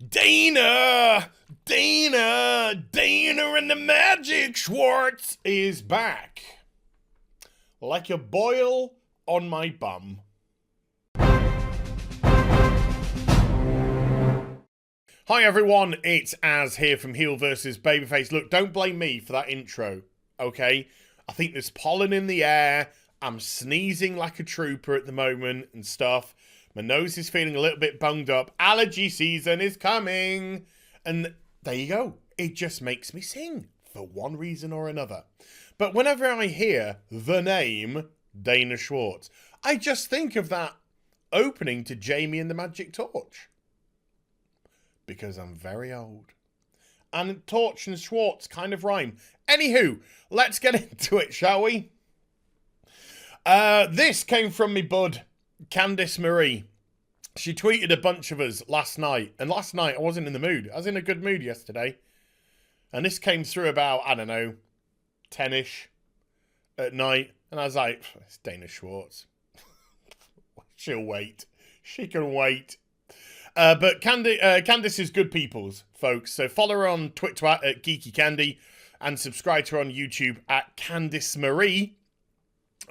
Dana and the Magic Schwartz is back. Like a boil on my bum. Hi everyone, it's Az here from HeelvsBabyface. Look, don't blame me for that intro, okay? I think there's pollen in the air. I'm sneezing like a trooper at the moment and stuff. My nose is feeling a little bit bunged up. Allergy season is coming. And there you go. It just makes me sing for one reason or another. But whenever I hear the name Dana Schwartz, I just think of that opening to Jamie and the Magic Torch. Because I'm very old. And Torch and Schwartz kind of rhyme. Anywho, let's get into it, shall we? This came from me bud, Candice Marie. She tweeted a bunch of us last night. And last night I wasn't in the mood. I was in a good mood yesterday. And this came through about, I don't know, 10-ish at night. And I was like, it's Dana Schwartz. She'll wait. She can wait. But Candice is good people's, folks. So follow her on Twitter at Geeky Candy. And subscribe to her on YouTube at Candice Marie.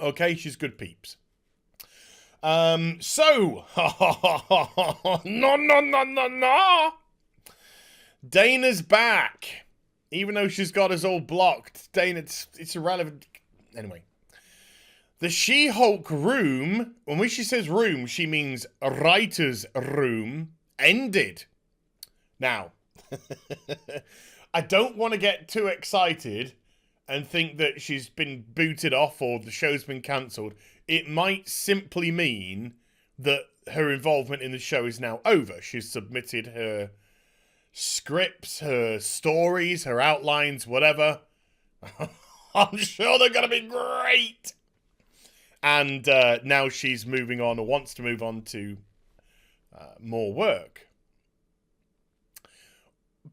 Okay, she's good peeps. No. Dana's back. Even though she's got us all blocked. Dana, it's irrelevant. Anyway. The She-Hulk room, when she says room, she means a writer's room, ended. Now, I don't want to get too excited and think that she's been booted off or the show's been cancelled. It might simply mean that her involvement in the show is now over. She's submitted her scripts, her stories, her outlines, whatever. I'm sure they're going to be great. And now she's moving on or wants to move on to more work.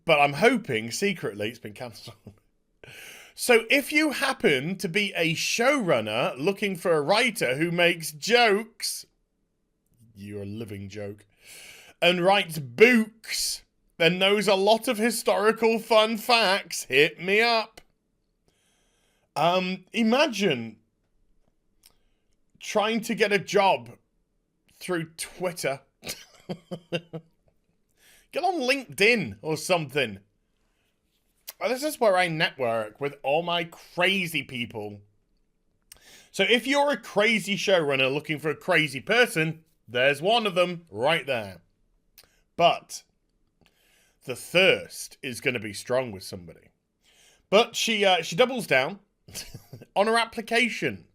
But I'm hoping secretly it's been cancelled. So if you happen to be a showrunner looking for a writer who makes jokes, you're a living joke, and writes books, and knows a lot of historical fun facts, hit me up. Imagine trying to get a job through Twitter. Get on LinkedIn or something. This is where I network with all my crazy people. So if you're a crazy showrunner looking for a crazy person, there's one of them right there. But the thirst is going to be strong with somebody. But she doubles down on her application.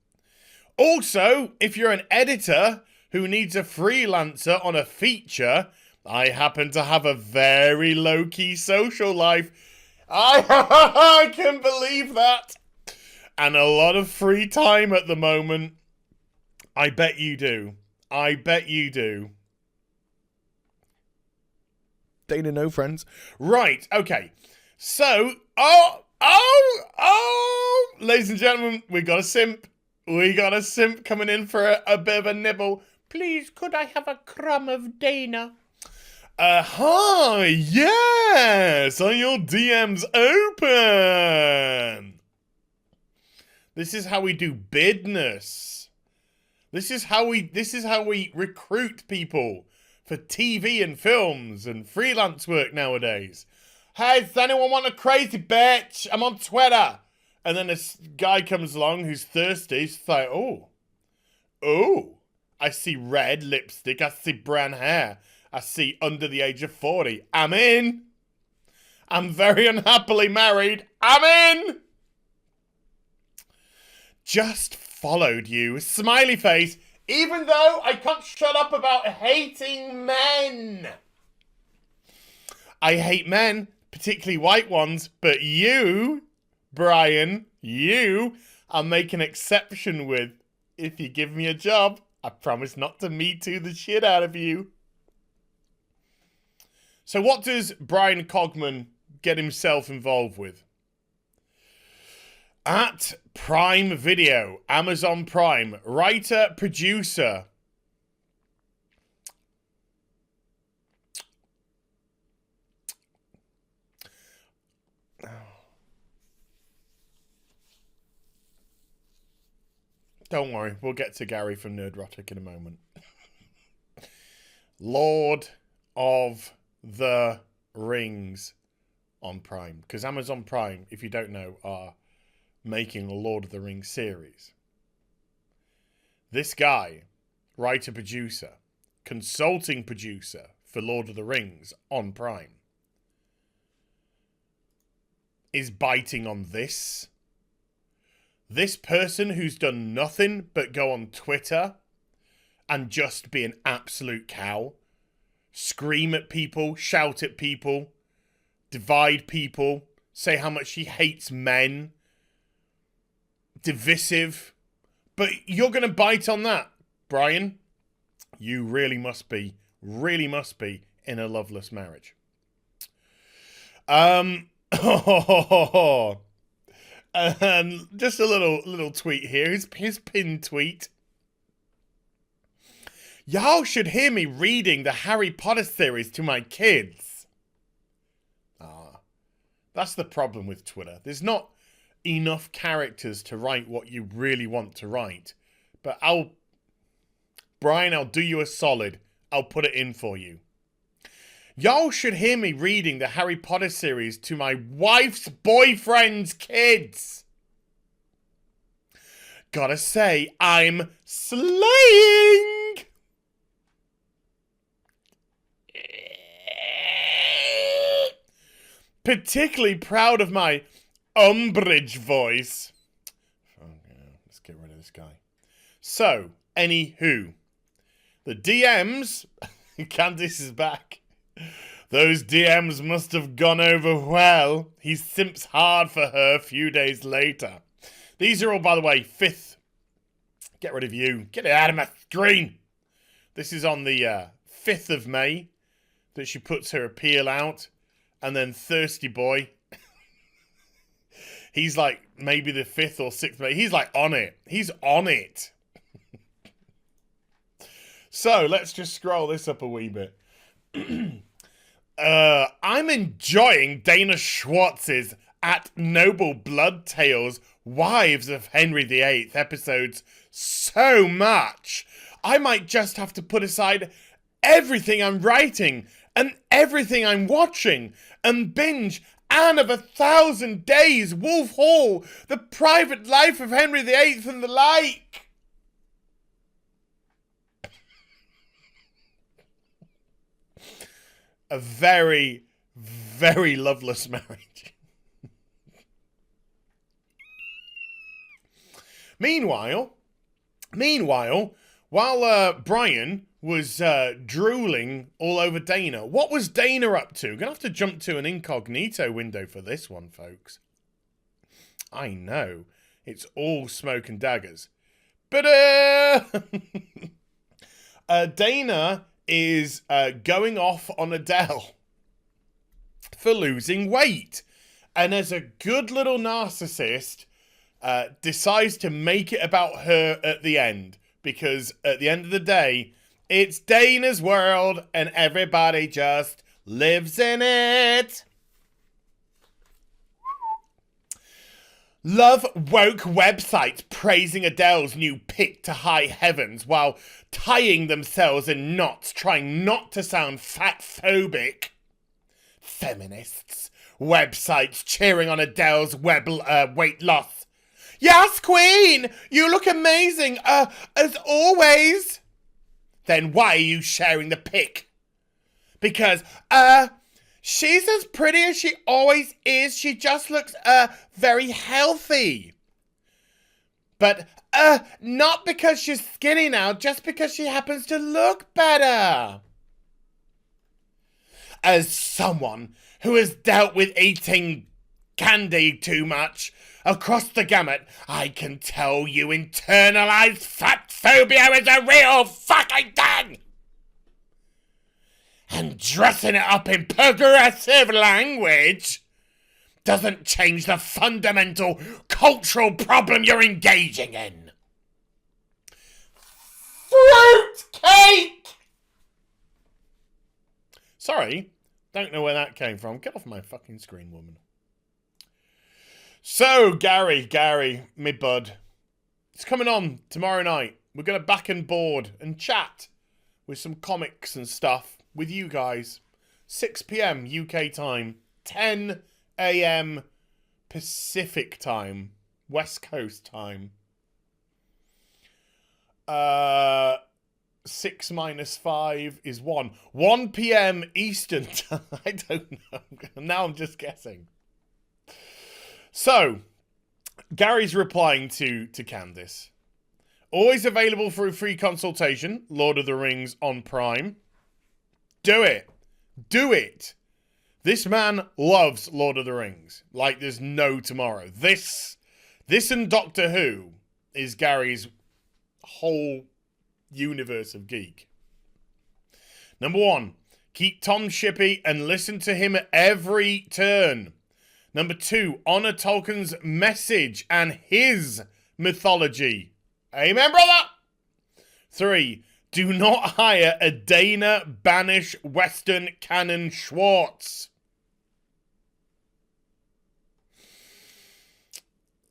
Also, if you're an editor who needs a freelancer on a feature, I happen to have a very low-key social life. I can believe that. And a lot of free time at the moment. I bet you do. I bet you do. Dana, no friends. Right, okay. So, ladies and gentlemen, we got a simp. We got a simp coming in for a bit of a nibble. Please, could I have a crumb of Dana? Hi, yes, are your DMs open? This is how we do business. This is how we recruit people for TV and films and freelance work nowadays. Hey, does anyone want a crazy bitch? I'm on Twitter. And then this guy comes along who's thirsty. He's like, oh, I see red lipstick. I see brown hair. I see under the age of 40. I'm in. I'm very unhappily married. I'm in. Just followed you. Smiley face. Even though I can't shut up about hating men. I hate men, particularly white ones. But you, Bryan, you, I'll make an exception with. If you give me a job, I promise not to Me Too the shit out of you. So what does Bryan Cogman get himself involved with? At Prime Video, Amazon Prime, writer, producer. Don't worry, we'll get to Gary from Nerdrotic in a moment. Lord of the Rings on Prime. Because Amazon Prime, if you don't know, are making a Lord of the Rings series. This guy, writer-producer, consulting producer for Lord of the Rings on Prime, is biting on this. This person who's done nothing but go on Twitter and just be an absolute cow, scream at people, shout at people, divide people, say how much he hates men, divisive. But you're going to bite on that, Bryan. You really must be in a loveless marriage. And just a little tweet here. His pinned tweet. Y'all should hear me reading the Harry Potter series to my kids. That's the problem with Twitter. There's not enough characters to write what you really want to write. But Bryan, I'll do you a solid. I'll put it in for you. Y'all should hear me reading the Harry Potter series to my wife's boyfriend's kids. Gotta say, I'm slaying. Particularly proud of my Umbridge voice. Okay, let's get rid of this guy. So, anywho, the DMs, Candice is back. Those DMs must have gone over well. He simps hard for her a few days later. These are all, by the way, 5th. Get rid of you. Get it out of my screen. This is on the 5th of May that she puts her appeal out. And then Thirsty Boy. He's like maybe the 5th or 6th May. He's like on it. He's on it. So let's just scroll this up a wee bit. I'm enjoying Dana Schwartz's at Noble Blood Tales Wives of Henry VIII episodes so much. I might just have to put aside everything I'm writing and everything I'm watching and binge Anne of 1,000 Days, Wolf Hall, The Private Life of Henry VIII and the like. A very, very loveless marriage. Meanwhile, while Bryan was drooling all over Dana, what was Dana up to? Gonna have to jump to an incognito window for this one, folks. I know, it's all smoke and daggers. But Dana is going off on Adele for losing weight. And as a good little narcissist, decides to make it about her at the end. Because at the end of the day, it's Dana's world and everybody just lives in it. Love woke websites praising Adele's new pick to high heavens while tying themselves in knots, trying not to sound fat-phobic. Feminists. Websites cheering on Adele's weight loss. Yes, Queen! You look amazing, as always. Then why are you sharing the pic? Because, she's as pretty as she always is. She just looks, very healthy. But, not because she's skinny now, just because she happens to look better. As someone who has dealt with eating candy too much across the gamut, I can tell you internalized fat phobia is a real fucking thing! And dressing it up in progressive language doesn't change the fundamental cultural problem you're engaging in. Fruit cake! Sorry, don't know where that came from. Get off my fucking screen, woman. So, Gary, me bud. It's coming on tomorrow night. We're going to back and board and chat with some comics and stuff with you guys. 6 p.m. UK time, 10 a.m. Pacific time, West Coast time. 6 minus 5 is 1. 1 p.m. Eastern time. I don't know. Now I'm just guessing. So, Gary's replying to Candice. Always available for a free consultation. Lord of the Rings on Prime. Do it. Do it. This man loves Lord of the Rings. Like there's no tomorrow. This and Doctor Who is Gary's whole universe of geek. Number 1, keep Tom shippy and listen to him at every turn. Number 2, honor Tolkien's message and his mythology. Amen, brother. 3, do not hire a Dana Banish Western canon Schwartz.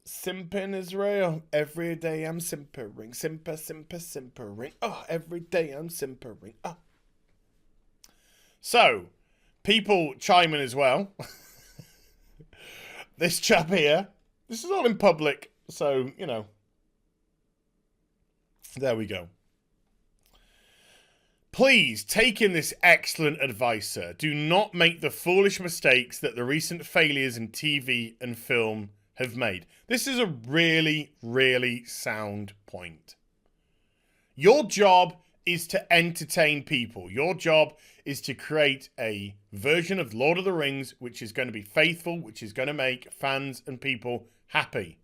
Simping is real. Every day I'm simpering. Simpering. Oh, every day I'm simpering. Oh. So, people chime in as well. This chap here. This is all in public. So, you know. There we go. Please take in this excellent advice, sir. Do not make the foolish mistakes that the recent failures in TV and film have made. This is a really, really sound point. Your job is to entertain people. Your job is to create a version of Lord of the Rings which is going to be faithful, which is going to make fans and people happy.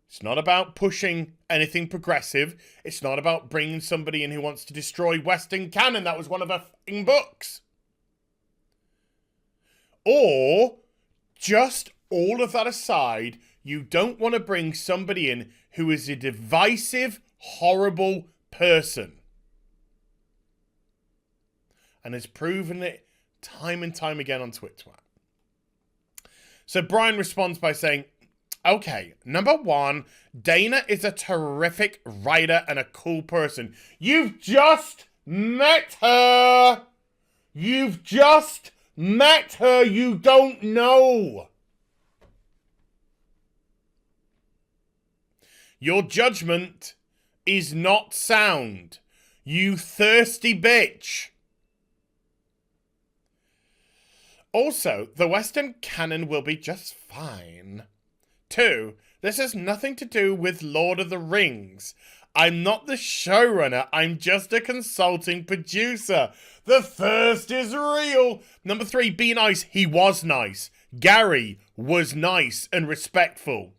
It's not about pushing anything progressive. It's not about bringing somebody in who wants to destroy Western canon. That was one of her f***ing books. Or, just all of that aside, you don't want to bring somebody in who is a divisive, horrible person. And has proven it time and time again on Twitter. So Bryan responds by saying, okay, number 1, Dana is a terrific writer and a cool person. You've just met her. You've just met her. You don't know. Your judgment is not sound. You thirsty bitch. Also, the Western canon will be just fine. 2, this has nothing to do with Lord of the Rings. I'm not the showrunner. I'm just a consulting producer. The thirst is real. Number 3, be nice. He was nice. Gary was nice and respectful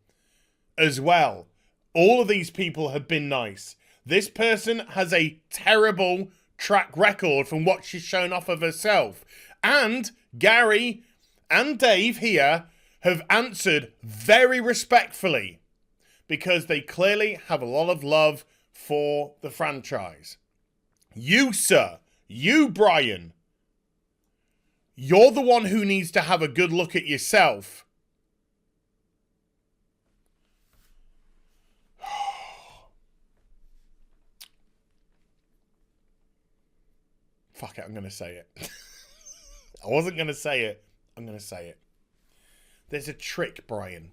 as well. All of these people have been nice. This person has a terrible track record from what she's shown off of herself. And Gary and Dave here have answered very respectfully because they clearly have a lot of love for the franchise. You, sir, you, Bryan, you're the one who needs to have a good look at yourself. Fuck it, I'm going to say it. I wasn't going to say it. I'm going to say it. There's a trick, Bryan.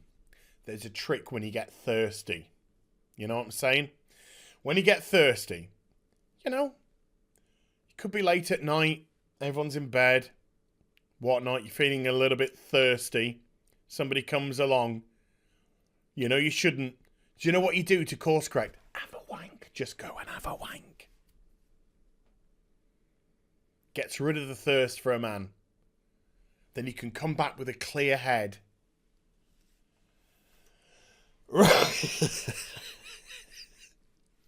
There's a trick when you get thirsty. You know what I'm saying? When you get thirsty, you know, it could be late at night, everyone's in bed, whatnot, you're feeling a little bit thirsty, somebody comes along, you know you shouldn't. Do you know what you do to course correct? Have a wank. Just go and have a wank. Gets rid of the thirst for a man. Then you can come back with a clear head.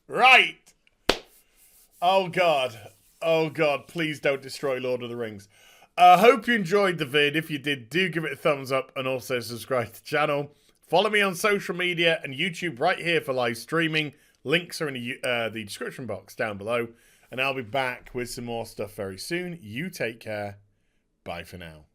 Right. Oh God. Oh God. Please don't destroy Lord of the Rings. I hope you enjoyed the vid. If you did, do give it a thumbs up and also subscribe to the channel. Follow me on social media and YouTube right here for live streaming. Links are in the description box down below. And I'll be back with some more stuff very soon. You take care. Bye for now.